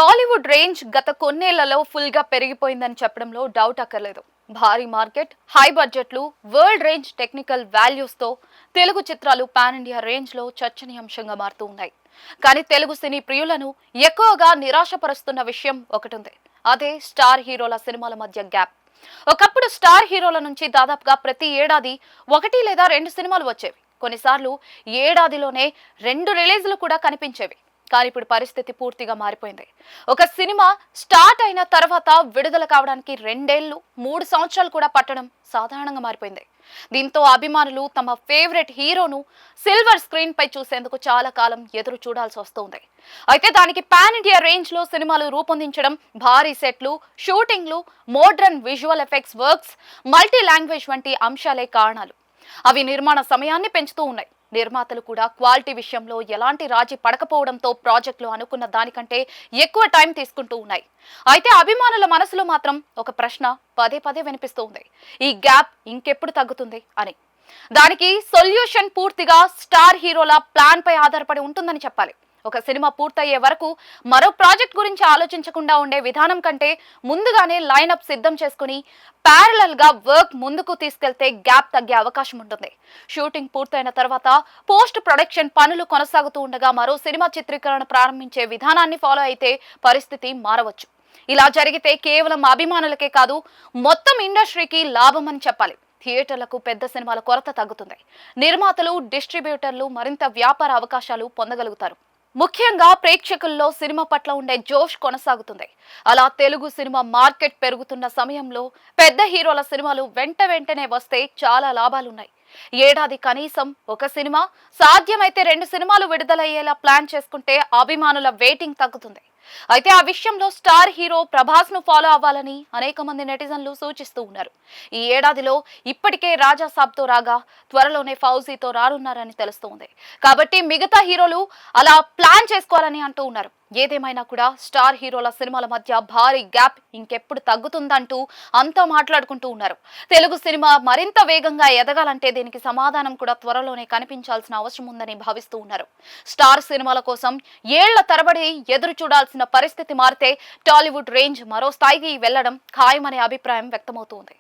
Tollywood range గత కొన్నేళ్లలో full గా పెరిగిపోయిందని చెప్పడంలో డౌట్ అక్కర్లేదు. భారీ మార్కెట్, హై బడ్జెట్లు, వరల్డ్ రేంజ్ టెక్నికల్ వాల్యూస్ తో తెలుగు చిత్రాలు పాన్ ఇండియా రేంజ్ లో చర్చనీయాంశంగా మారుతూ ఉన్నాయి. కానీ తెలుగు సినీ ప్రియులను ఎక్కువగా నిరాశపరుస్తున్న విషయం ఒకటి ఉంది. అదే స్టార్ హీరోల సినిమాల మధ్య గ్యాప్. ఒకప్పుడు స్టార్ హీరోల నుంచి దాదాపుగా ప్రతి ఏడాది ఒకటి లేదా రెండు సినిమాలు వచ్చేవి. కొన్నిసార్లు ఏడాదిలోనే రెండు రిలీజులు కూడా కనిపించేవి. కానీ ఇప్పుడు పరిస్థితి పూర్తిగా మారిపోయింది. ఒక సినిమా స్టార్ట్ అయిన తర్వాత విడుదల కావడానికి 2 ఏళ్లు 3 సంవత్సరాలు కూడా పట్టడం సాధారణంగా మారిపోయింది. దీంతో అభిమానులు తమ ఫేవరెట్ హీరోను సిల్వర్ స్క్రీన్ పై చూసేందుకు చాలా కాలం ఎదురు చూడాల్సి వస్తుంది. అయితే దానికి పాన్ ఇండియా రేంజ్ లో సినిమాలు రూపొందించడం, భారీ సెట్లు, షూటింగ్లు, modern visual effects works, multi language వంటి అంశాలే కారణాలు. అవి నిర్మాణ సమయాన్ని పెంచుతూ ఉన్నాయి. నిర్మాతలు కూడా క్వాలిటీ విషయంలో ఎలాంటి రాజీ పడకపోవడంతో ప్రాజెక్టులు అనుకున్న దానికంటే ఎక్కువ టైం తీసుకుంటూ ఉన్నాయి. అయితే అభిమానుల మనసులో మాత్రం ఒక ప్రశ్న పదే పదే వినిపిస్తూ ఉంది. ఈ గ్యాప్ ఇంకెప్పుడు తగ్గుతుంది అని. దానికి సొల్యూషన్ పూర్తిగా స్టార్ హీరోల ప్లాన్ పై ఆధారపడి ఉంటుందని చెప్పాలి. ఒక సినిమా పూర్తయ్యే వరకు మరో ప్రాజెక్ట్ గురించి ఆలోచించకుండా ఉండే విధానం కంటే ముందుగానే లైనప్ సిద్ధం చేసుకుని ప్యారలల్ గా వర్క్ ముందుకు తీసుకెళ్తే గ్యాప్ తగ్గే అవకాశం ఉంటుంది. షూటింగ్ పూర్తయిన తర్వాత పోస్ట్ ప్రొడక్షన్ పనులు కొనసాగుతూ ఉండగా మరో సినిమా చిత్రీకరణ ప్రారంభించే విధానాన్ని ఫాలో అయితే పరిస్థితి మారవచ్చు. ఇలా జరిగితే కేవలం అభిమానులకే కాదు, మొత్తం ఇండస్ట్రీకి లాభం అని చెప్పాలి. థియేటర్లకు పెద్ద సినిమాల కొరత తగ్గుతుంది. నిర్మాతలు, డిస్ట్రిబ్యూటర్లు మరింత వ్యాపార అవకాశాలు పొందగలుగుతారు. ముఖ్యంగా ప్రేక్షకుల్లో సినిమా పట్ల ఉండే జోష్ కొనసాగుతుంది. అలా తెలుగు సినిమా మార్కెట్ పెరుగుతున్న సమయంలో పెద్ద హీరోల సినిమాలు వెంటనే వస్తే చాలా లాభాలున్నాయి. ఏడాది కనీసం ఒక సినిమా, సాధ్యమైతే 2 సినిమాలు విడుదలయ్యేలా ప్లాన్ చేసుకుంటే అభిమానుల వెయిటింగ్ తగ్గుతుంది. అయితే ఆ విషయంలో స్టార్ హీరో ప్రభాస్ ను ఫాలో అవ్వాలని అనేక మంది నెటిజన్లు సూచిస్తూ ఉన్నారు. ఈ ఏడాదిలో ఇప్పటికే రాజా సాబ్ తో రాగా త్వరలోనే ఫౌజీతో రానున్నారని తెలుస్తోంది. కాబట్టి మిగతా హీరోలు అలా ప్లాన్ చేసుకోవాలని అంటూ ఉన్నారు. ఏదేమైనా కూడా స్టార్ హీరోల సినిమాల మధ్య భారీ గ్యాప్ ఇంకెప్పుడు తగ్గుతుందంటూ అంతా మాట్లాడుకుంటూ ఉన్నారు. తెలుగు సినిమా మరింత వేగంగా ఎదగాలంటే దీనికి సమాధానం కూడా త్వరలోనే కనిపించాల్సిన అవసరం ఉందని భావిస్తూ ఉన్నారు. స్టార్ సినిమాల కోసం ఏళ్ల తరబడి ఎదురు చూడాల్సిన పరిస్థితి మారితే టాలీవుడ్ రేంజ్ మరో స్థాయికి వెళ్లడం ఖాయమనే అభిప్రాయం వ్యక్తమవుతోంది.